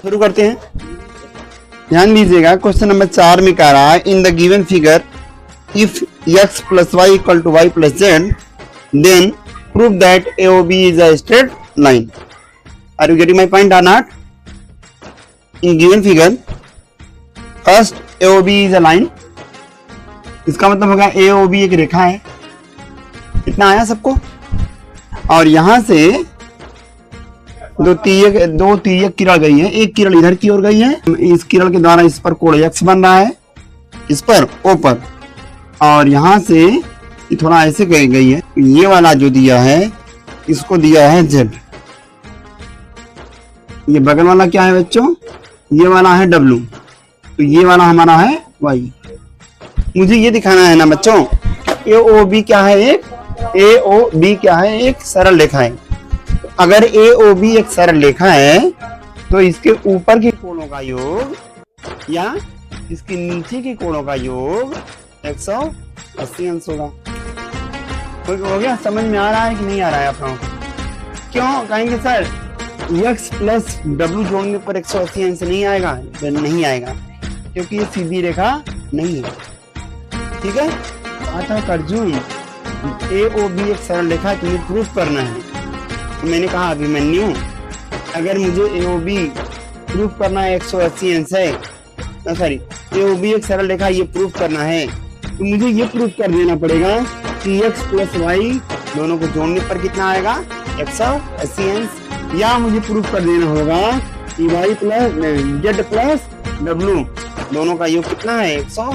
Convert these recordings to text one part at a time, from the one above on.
शुरू करते हैं। ध्यान दीजिएगा, क्वेश्चन नंबर 4 में कह रहा है in the given figure if x plus y equal to y plus z then prove that AOB is a straight line. Are you getting my point or not? In given figure first AOB is a line, इसका मतलब होगा AOB एक रेखा है। कितना आया सबको? और यहां से दो तिर्यक किरण गई है, एक किरण इधर की ओर गई है, इस किरण के द्वारा इस पर कोण x बन रहा है, इस पर O पर, और यहां से ये थोड़ा ऐसे गई है। ये वाला जो दिया है इसको दिया है Z, ये बगल वाला क्या है बच्चों? ये वाला है W, तो ये वाला हमारा है Y। मुझे ये दिखाना है ना बच्चों, AOB क्या है? AOB क्या है? एक सरल रेखा है। अगर AOB एक सरल रेखा है तो इसके ऊपर के कोणों का योग या इसके नीचे के कोणों का योग 180 अंश होगा। हो गया? समझ में आ रहा है कि नहीं आ रहा है आप लोगों को? क्यों कहेंगे सर x प्लस W जोड़ने पर 180 अंश नहीं आएगा? नहीं आएगा, क्योंकि ये सीधी रेखा नहीं है। ठीक है, अतः अर्जुन AOB एक सरल रेखा तुम्हें प्रूफ करना है। तो मैंने कहा अभिमन्यु अगर मुझे AOB प्रूफ करना है 180 अंश है, सॉरी AOB एक सरल रेखा ये प्रूफ करना है, तो मुझे ये प्रूफ कर देना पड़ेगा कि x प्लस वाई दोनों को जोड़ने पर कितना आएगा? 180 अंश। या मुझे प्रूफ कर देना होगा कि y plus z plus W दोनों का योग कितना है? 100।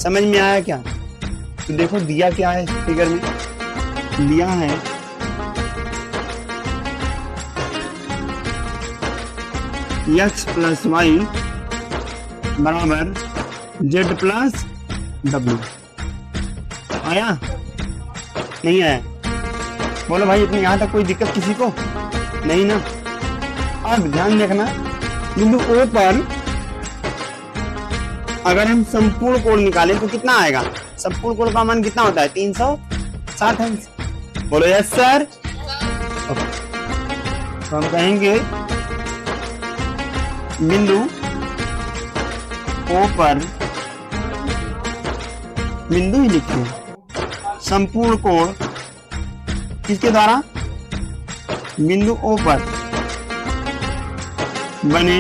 समझ में आया क्या? तो देखो दिया क्या है फिगर में, दिया है x प्लस वाई बराबर z प्लस W। आया नहीं आया? बोलो भाई, इतनी यहां तक कोई दिक्कत किसी को नहीं ना? अब ध्यान देखना, बिंदु O पर अगर हम संपूर्ण कोण निकालें तो कितना आएगा? संपूर्ण कोण का मान कितना होता है? 360 अंश। बोलो यस सर। तो हम कहेंगे बिंदु O पर, बिंदु ही लिखे, संपूर्ण कोण किसके द्वारा? बिंदु O पर बने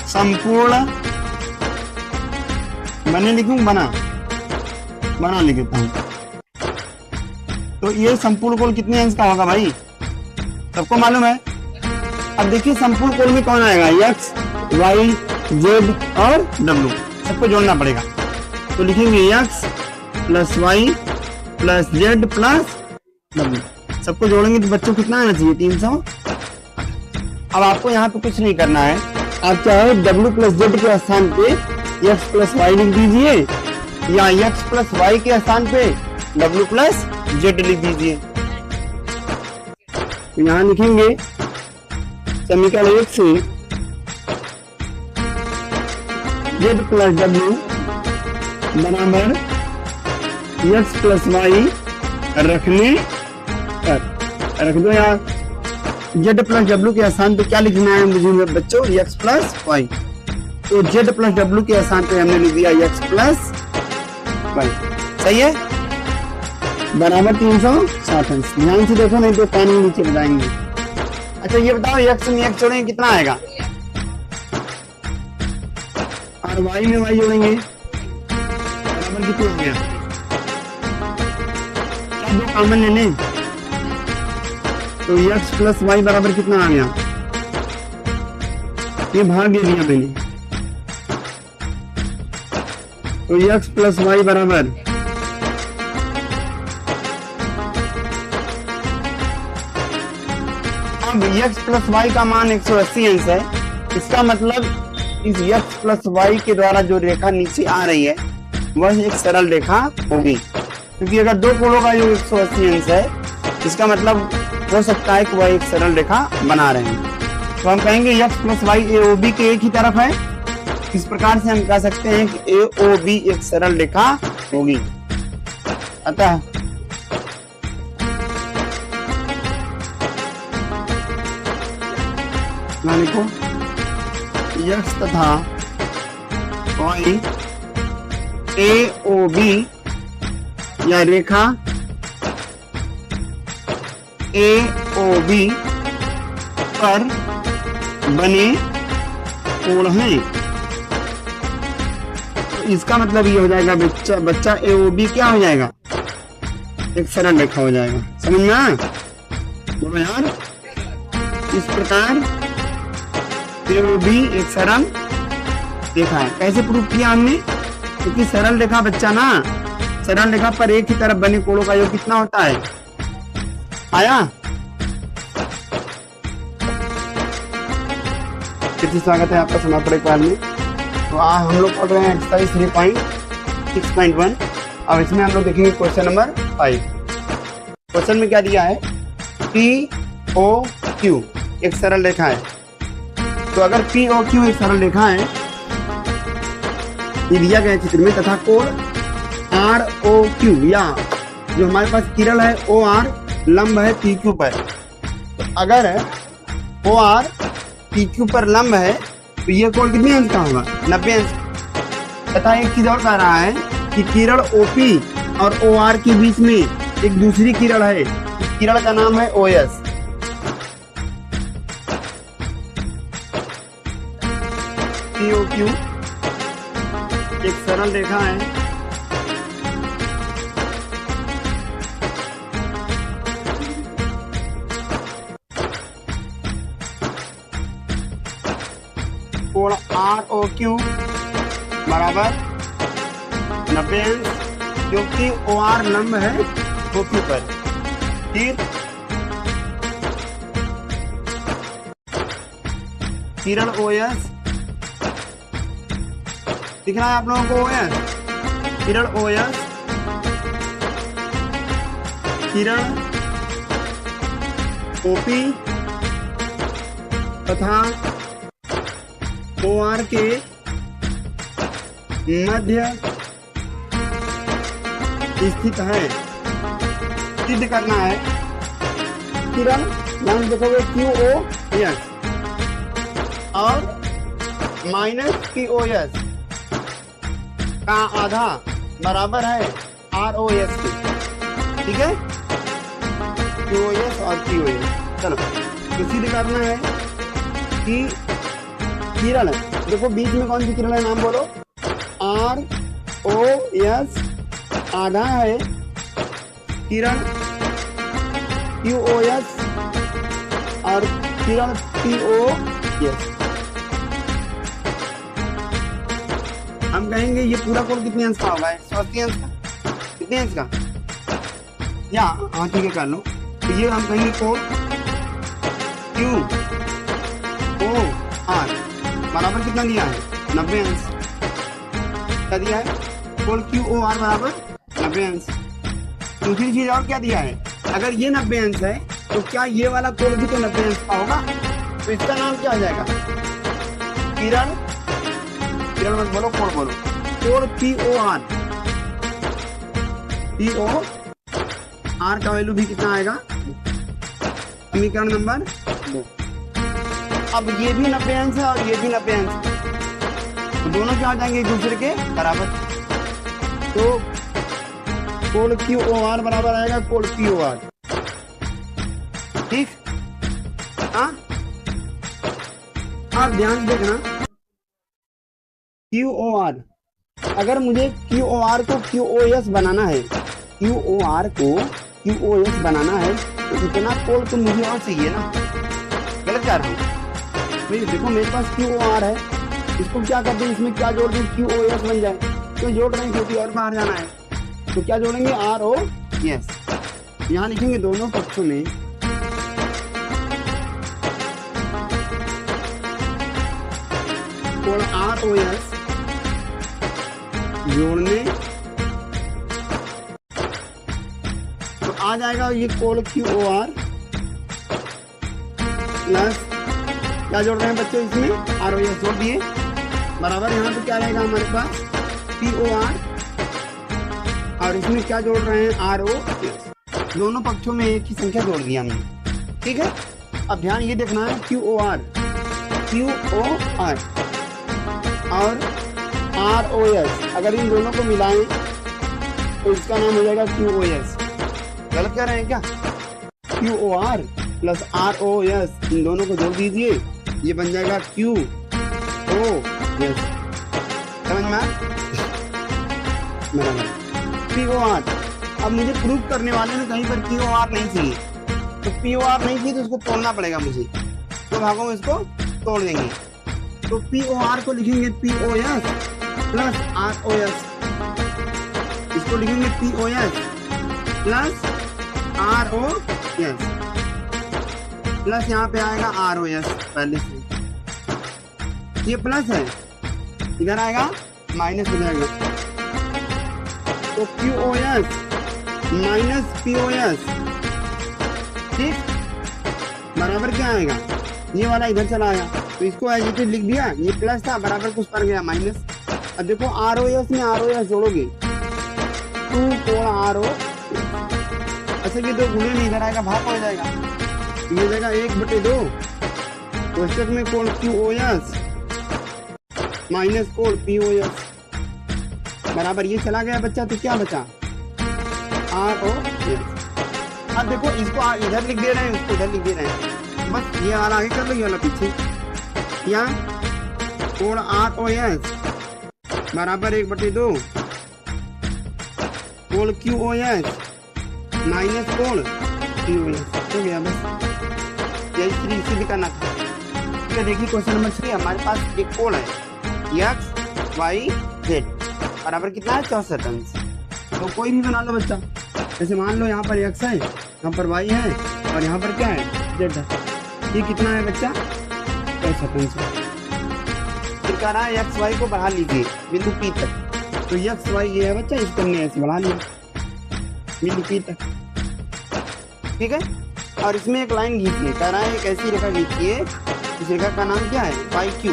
संपूर्ण, बने लिखूं बना लिख देता हूं। तो ये संपूर्ण कोण कितने अंश का होगा भाई? सबको मालूम है। अब देखिए संपूर्ण कोण में कौन आएगा? x, y, z और w, सबको जोड़ना पड़ेगा। तो लिखेंगे x plus y plus z plus w, सबको जोड़ेंगे तो बच्चों कितना आना चाहिए? 300। अब आपको यहाँ पे कुछ नहीं करना है, आप चाहे w प्लस z के स्थान पे x प्लस वाई लिख दीजिए या x प्लस वाई के स्थान पे w प्लस z लिख दीजिए। तो यहाँ लिखेंगे समीकरण 1 से z प्लस w बराबर x प्लस वाई रखने पर, रख दो यार, z प्लस w के स्थान पे क्या लिखना है मुझे बच्चों? x plus y. तो z प्लस w के स्थान पे हमने लिख दिया x प्लस वाई। सही है, बराबर 360 अंश। ध्यान से देखो नहीं तो पानी नीचे बताएंगे। अच्छा ये बताओ x में x जोड़ेंगे कितना आएगा? और y में y जोड़ेंगे बराबर कितना हो गया? क्या दो कॉमन ले लें तो x प्लस वाई बराबर कितना आ गया? ये भाग दे दिया मैंने, तो x प्लस वाई बराबर अब x प्लस वाई का मान 180 अंश है। इसका मतलब इस x प्लस वाई के द्वारा जो रेखा नीचे आ रही है वह एक सरल रेखा होगी, क्योंकि अगर दो कोणों का योग 180 अंश है इसका मतलब हो सकता है कि वह एक सरल रेखा बना रहे हैं। तो हम कहेंगे x प्लस वाई AOB के एक ही तरफ है। इस प्रकार से हम कह सकते हैं कि AOB एक सरल रेखा होगी। अतः यहाँ लिखो यक्स तथा वाई ए ओ बी या रेखा ए ओ बी पर बने कोण हैं। तो इसका मतलब ये हो जाएगा बच्चा ए ओ बी क्या हो जाएगा, एक सरल रेखा हो जाएगा। समझ में आया? बोलो यार, इस प्रकार ए ओ बी एक सरल रेखा है। कैसे प्रूफ किया हमने? क्योंकि सरल रेखा बच्चा ना, सरल रेखा पर एक ही तरफ बने कोणों का योग कितना होता है? आया? फिर से स्वागत है आपका समापन काल में। तो आज हम लोग पढ़ रहे हैं एक्सरसाइज 3.6.1 और इसमें हम लोग देखेंगे क्वेश्चन नंबर 5। क्वेश्चन में क्या दिया है? पी ओ क्यू एक सरल रेखा है। तो अगर पी ओ क्यू एक सरल रेखा है, ये दिया गया चित्र में, तथा कोण आर ओ क्यू या जो हमारे पास किरण है ओ आर लंब है पी क्यू पर। तो अगर ओ आर पी क्यू पर लंब है तो ये कोण कितने अंश का होगा? 90 अंश। तथा एक चीज और कह रहा है कि किरण ओपी और ओ आर के बीच में एक दूसरी किरण है, किरण का नाम है O S. P O Q एक सरल रेखा है कोण आर ओ क्यू बराबर 90 अंश, क्योंकि ओ आर लंब है ओ क्यू पर। फिर किरण ओ एस दिख रहा है आप लोगों को? ओ एस किरण ओ एस किरण ओपी तथा ओ आर के मध्य स्थित है। सिद्ध करना है किरण ध्यान देखोगे क्यू ओ एस और माइनस पी ओ एस का आधा बराबर है आर ओ एस के। ठीक है, क्यू ओ एस और पी ओ एस। चलो तो सिद्ध करना है कि किरण देखो बीच में कौन सी किरण है, नाम बोलो। आर ओ एस आधा है किरण क्यू ओ एस और किरण पी ओ एस। हम कहेंगे ये पूरा कोण कितने अंश का होगा? 180 अंश का। कितने अंश का? या हाँ ठीक है कर लो। तो ये हम कहेंगे कोण क्यू ओ आर बराबर कितना दिया है? 90 अंश। क्या दिया है? कोण क्यू ओ आर बराबर 90 अंश। दूसरी चीज और क्या दिया है? अगर ये 90 अंश है तो क्या ये वाला कोण भी तो 90 अंश का होगा? तो इसका नाम क्या हो जाएगा? किरण किरण मत बोलो, कोण बोलो। कोण P O R, P O R का वैल्यू भी कितना आएगा? समीकरण नंबर 2। अब ये भी 90 अंश है और ये भी 90 अंश, तो दोनों क्या हो जाएंगे? एक दूसरे के बराबर। तो कोण क्यू ओ आर बराबर आएगा कोण पी ओ आर। ठीक, हाँ आप ध्यान देखना क्यू ओ आर, अगर मुझे क्यू ओ आर को क्यू ओ एस बनाना है, क्यू ओ आर को क्यू ओ एस बनाना है तो इतना कोण तो मुझे और चाहिए ना। गलत कर रहा हूँ भाई? देखो मेरे पास क्यू ओ आर है, इसको क्या करते हैं, इसमें क्या जोड़ दें? क्यू ओ एस बन जाए। क्यों जोड़ रहे हैं? क्योंकि और बाहर जाना है तो क्या जोड़ेंगे? R O S. यहाँ लिखेंगे दोनों पक्षों में कोण आर ओ एस जोड़ने तो आ जाएगा ये कोण क्यू ओ आर प्लस क्या जोड़ रहे हैं बच्चों? इसमें आर ओ एस जोड़ दिए बराबर। यहाँ पे क्या रहेगा हमारे पास? पी ओ आर और इसमें क्या जोड़ रहे हैं? R O S. दोनों पक्षों में एक ही संख्या जोड़ दिया हमने। ठीक है, अब ध्यान ये देखना है क्यू ओ आर QOR और ROS, अगर इन दोनों को मिलाएं तो इसका नाम हो जाएगा QOS। गलत कह रहे हैं क्या? QOR प्लस ROS, इन दोनों को जोड़ दीजिए, ये बन जाएगा QOS। समझ में आया? POR। अब मुझे प्रूफ करने वाले ने कहीं पर POR नहीं चाहिए, तो POR नहीं चाहिए तो उसको तोड़ना पड़ेगा मुझे, तो भागों में इसको तोड़ देंगे। तो POR को लिखेंगे POS प्लस ROS, इसको लिखेंगे POS प्लस ROS, प्लस यहाँ पे आएगा ROS पहले से, ये प्लस है, इधर आएगा माइनस हो जाएगा, तो QOS माइनस POS, ठीक, बराबर क्या आएगा, ये वाला इधर चला आया, तो इसको एज इट इज लिख दिया, ये प्लस था, बराबर कुछ पर गया माइनस। अब देखो ROS में ROS जोड़ोगे, 2 कोण ROS, अच्छा ये दो गुणे में इधर आएगा, भाग हो जाएगा, ये जाएगा 1/2, कोष्टक में कोण QOS माइनस कोण POS, बराबर ये चला गया बच्चा, तो क्या बचा ROS। अब देखो इसको इधर लिख दे रहे हैं, उसको इधर लिख दे रहे हैं, बस ये वाला आगे कर लो, ये वाला पीछे, या कोण ROS बराबर 1/2 कोण QOS माइनस कोण POS, हो गया बस, यही सिद्ध करना था। ठीक है, देखिए क्वेश्चन नंबर 3, हमारे पास एक कोण है X Y Z बराबर कितना है 64 अंश, तो कोई भी बना लो बच्चा, जैसे मान लो यहाँ पर X है, यहाँ पर Y है और यहाँ पर क्या है Z है, ये कितना है बच्चा 64 अंश। फिर कह रहा है X Y को बढ़ा लीजिए बिंदु P तक, तो X Y ये है बच्चा, इसको हमने ऐसे बढ़ा लिया बिंदु P तक, ठीक है। और इसमें एक लाइन खींचिए, कह रहा है एक ऐसी रेखा खींचिए, इस रेखा का नाम क्या है YQ,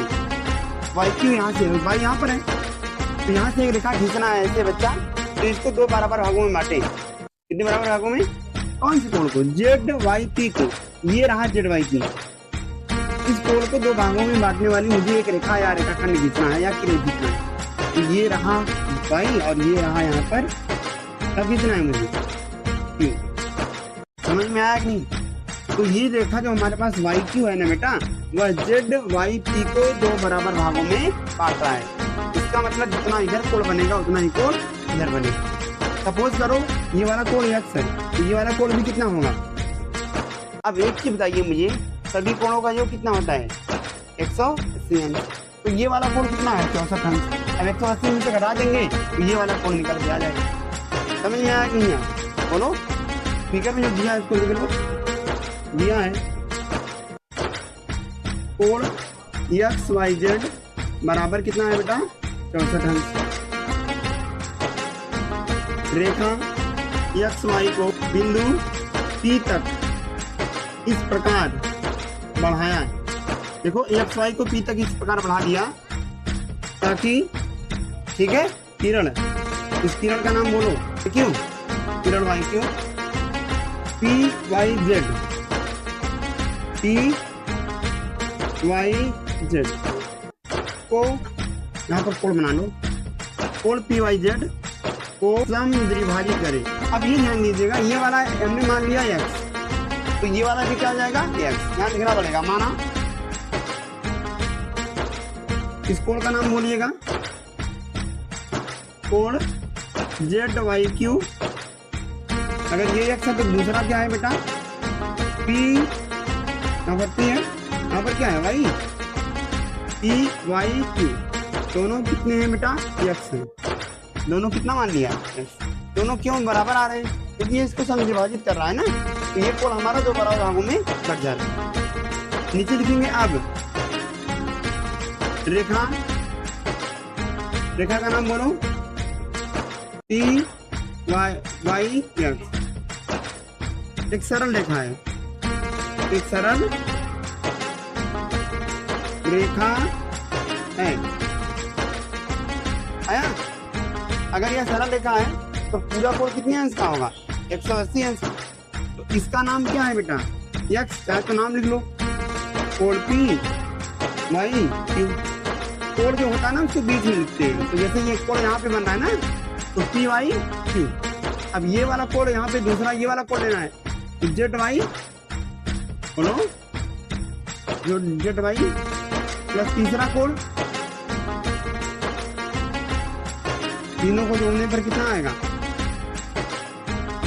YQ यहाँ से Y यहाँ पर है, तो यहाँ से एक रेखा खींचना है ऐसे बच्चा, तो इसको 2 बराबर भागों में बांटे, कितने बराबर भागों में, कौन से कोण को ZYP को, ये रहा ZYP, इस कोण को 2 भागों में बांटने वाली मुझे एक रेखा या रेखाखंड खींचना है या किरण खींचना है, तो ये रहा Y और ये रहा यहाँ पर, तब खींचना है मुझे Q। समझ में आया कि नहीं? तो ये रेखा जो हमारे पास YQ है ना बेटा, वह ZYP को 2 बराबर भागों में बांट रहा है, इसका मतलब जितना इधर कोण बनेगा उतना ही कोण इधर बनेगा। सपोज करो ये वाला कोण X है, तो ये वाला कोण भी कितना होगा। अब एक चीज बताइए मुझे, सभी कोणों का योग कितना होता है 180 अंश, तो ये वाला कोण कितना है 64 अंश। अब 180 अंश से घटा देंगे तो ये वाला कोण निकल के आ जाएगा। समझ में आया कि नहीं आया, बोलो। स्पीकर में जो दिया है इसको लिख लो, दिया है कोण XYZ बराबर कितना है बेटा 64 अंश। रेखा XY को बिंदु P तक इस प्रकार बढ़ाया, देखो XY को P तक इस प्रकार बढ़ा दिया ताकि, ठीक है, किरण, इस किरण का नाम बोलो क्यों, किरण YQ PYZ, PYZ को यहाँ पर कोण बना लो, कोण PYZ को समद्विभाजित करें। अब ये ध्यान दीजिएगा, ये वाला हमने मान लिया X, तो ये वाला भी क्या हो जाएगा X, यहाँ लिखना पड़ेगा, माना। इस कोण का नाम बोलिएगा कोण ZYQ। अगर ये X है तो दूसरा क्या है बेटा P, यहाँ पर P है, यहाँ पर क्या है Y, PYQ। दोनों कितने हैं बेटा X है, दोनों कितना मान लिया X। दोनों क्यों बराबर आ रहे हैं, क्योंकि इसको समद्विभाजित कर रहा है ना, तो ये कोण हमारा 2 बराबर भागों में कट जा रहा है। नीचे लिखेंगे अब रेखा, रेखा का नाम बोलो PYX। एक सरल रेखा है, एक सरल रेखा है, आया। अगर यह सरल रेखा है तो पूरा कोण कितने अंश का होगा 180 अंश। तो इसका नाम क्या है बेटा X, चाहे तो नाम लिख लो, कोण P भाई क्यों, कोड जो होता है ना उसको बीच में लिखते हैं। तो जैसे ये कोड यहाँ पे बन रहा है ना, तो पी वाई क्यू। अब ये वाला कोड यहाँ पे दूसरा ये वाला कोड लेना है, तो जेड वाई बोलो, जो जेड वाई प्लस तीसरा कोड, तीनों को जोड़ने पर कितना आएगा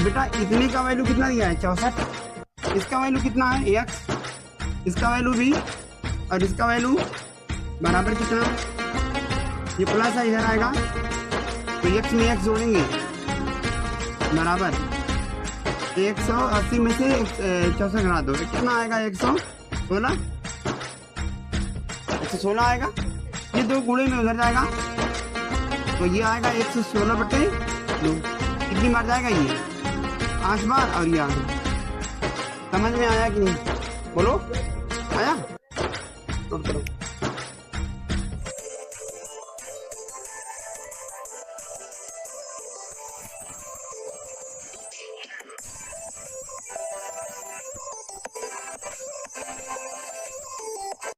बेटा? इतने का वैल्यू कितना दिया है 64, इसका वैल्यू कितना है एक्स, इसका वैल्यू भी, और इसका वैल्यू बराबर कितना, ये प्लस है इधर आएगा, तो एक्स में एक्स जोड़ेंगे बराबर 180 में से 64 घटा दो, कितना आएगा 116, 116 आएगा। ये दो गुणे में उधर जाएगा, तो ये आएगा 116/2, कितनी बार जाएगा ये 8 बार, और ये 8। समझ में आया कि नहीं? बोलो आया? नोट करो।